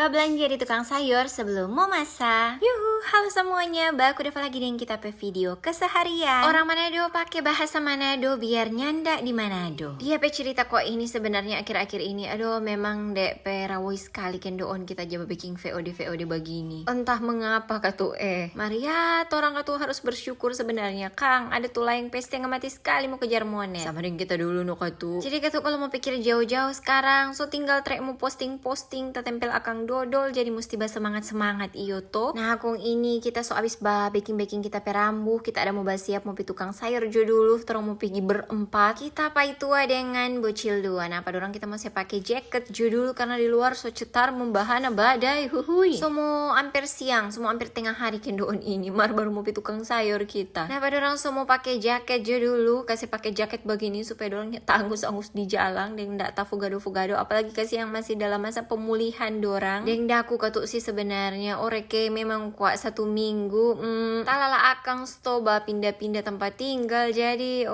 Belanja di tukang sayur sebelum mau masak. Yuhu, halo semuanya, baku Deva lagi dengan kita pe video keseharian. Orang Manado pakai bahasa Manado biar nyandak di Manado. Dia pe cerita kok ini sebenarnya akhir-akhir ini, aduh memang dek pe rawoi sekali kendoon kita jaba baking VOD begini. Entah mengapa katu Maria, orang katu harus bersyukur sebenarnya Kang, ada tuh yang peste yang mati sekali mau kejar monet. Sama dengan kita dulu no katu. Jadi katu kalau mau pikir jauh-jauh sekarang, so tinggal trek mau posting-posting, tempel akang dodol jadi mesti semangat iyo to. Nah kong ini kita so abis baking kita perambu, kita ada mau siap mau pi tukang sayur jo dulu, terus mau pergi berempat. Kita apa itu dengan bocil dua. Nah pada orang kita masih pakai jaket jo dulu karena di luar so cetar membahana badai huhui. So mau hampir siang, semua hampir tengah hari kendoon ini baru mau pi tukang sayur kita. Nah pada orang so mau pakai jaket jo dulu, kasih pakai jaket begini supaya orangnya tanggus-angus di jalan dan ndak tahu fugado apalagi kasih yang masih dalam masa pemulihan dorang. Deng daku katuk sih sebenarnya oreke memang kuat 1 minggu talala akang stoba pindah-pindah tempat tinggal jadi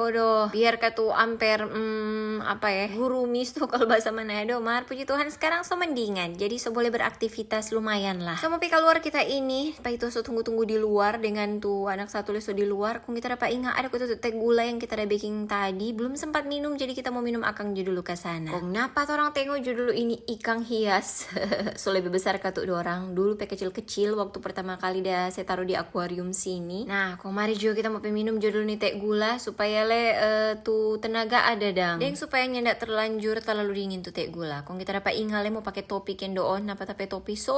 biar katu amper guru misto kalau bahasa Manado puji Tuhan sekarang so mendingan jadi so boleh beraktivitas lumayan lah. So mau pi keluar kita ini pa itu so tunggu di luar dengan tuh anak satu leso di luar kung kita dapat ingat ada kutu teh gula yang kita ada baking tadi belum sempat minum jadi kita mau minum akang jo dulu ke sana. Kong napa orang tengok jo dulu ini ikan hias so lebih besar katuk dorang dulu pe kecil-kecil waktu pertama kali dah saya taruh di akuarium sini. Nah kemarin juga kita mau minum judul nih teh gula supaya tuh tenaga ada dang dan supaya nyendak terlanjur terlalu dingin tuh teh gula. Kong kita dapat ingat mau pakai topi kendoon napa tapi topi so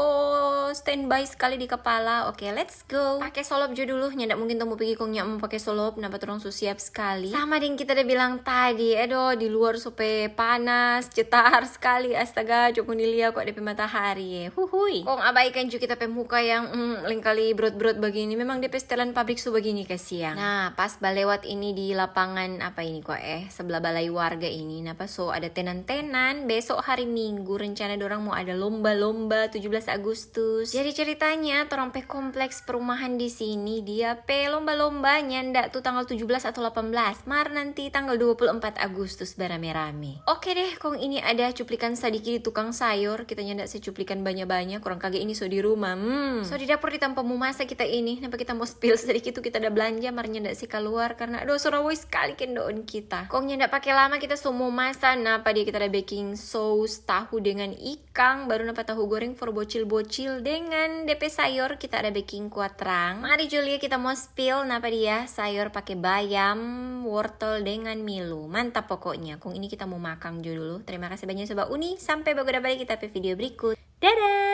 standby sekali di kepala. Oke, let's go. Pakai solop jo dulu nyendak mungkin temu pergi kong mau pakai solop napa terong so siap sekali. Sama ding kita udah bilang tadi di luar supaya panas cetar sekali astaga cukup nilia kok DP matahari huhui. Kong abaikan juga kita pemuka yang lengkali brot-brot begini memang DP setelan pabrik su begini ke siang. Nah pas balewat ini di lapangan apa ini kok sebelah balai warga ini napa so ada tenan-tenan besok hari Minggu rencana dorang mau ada lomba-lomba 17 Agustus. Jadi ceritanya torang pe kompleks perumahan di sini dia pe lomba-lomba nyandak tuh tanggal 17 atau 18 nanti tanggal 24 Agustus barame-rame. Oke deh kong ini ada cuplikan sedikit di tukang sayur kita nyandak secuplikan banyak-banyak kurang kaget ini so di rumah so di dapur di tanpa mau masak kita ini nampak kita mau spill sedikit tuh kita ada belanja marnya ndak sih keluar karena Surabaya sekali kendoon kita kong ndak pakai lama kita semua masak. Nah pada kita ada baking sauce tahu dengan ikan baru napa tahu goreng for bocil-bocil dengan DP sayur kita ada baking kuatrang. Mari Julia kita mau spill napa dia sayur pakai bayam wortel dengan milo mantap pokoknya kong ini kita mau makan dulu. Terima kasih banyak sobat Uni sampai balik kita ke video berikut. Dadah.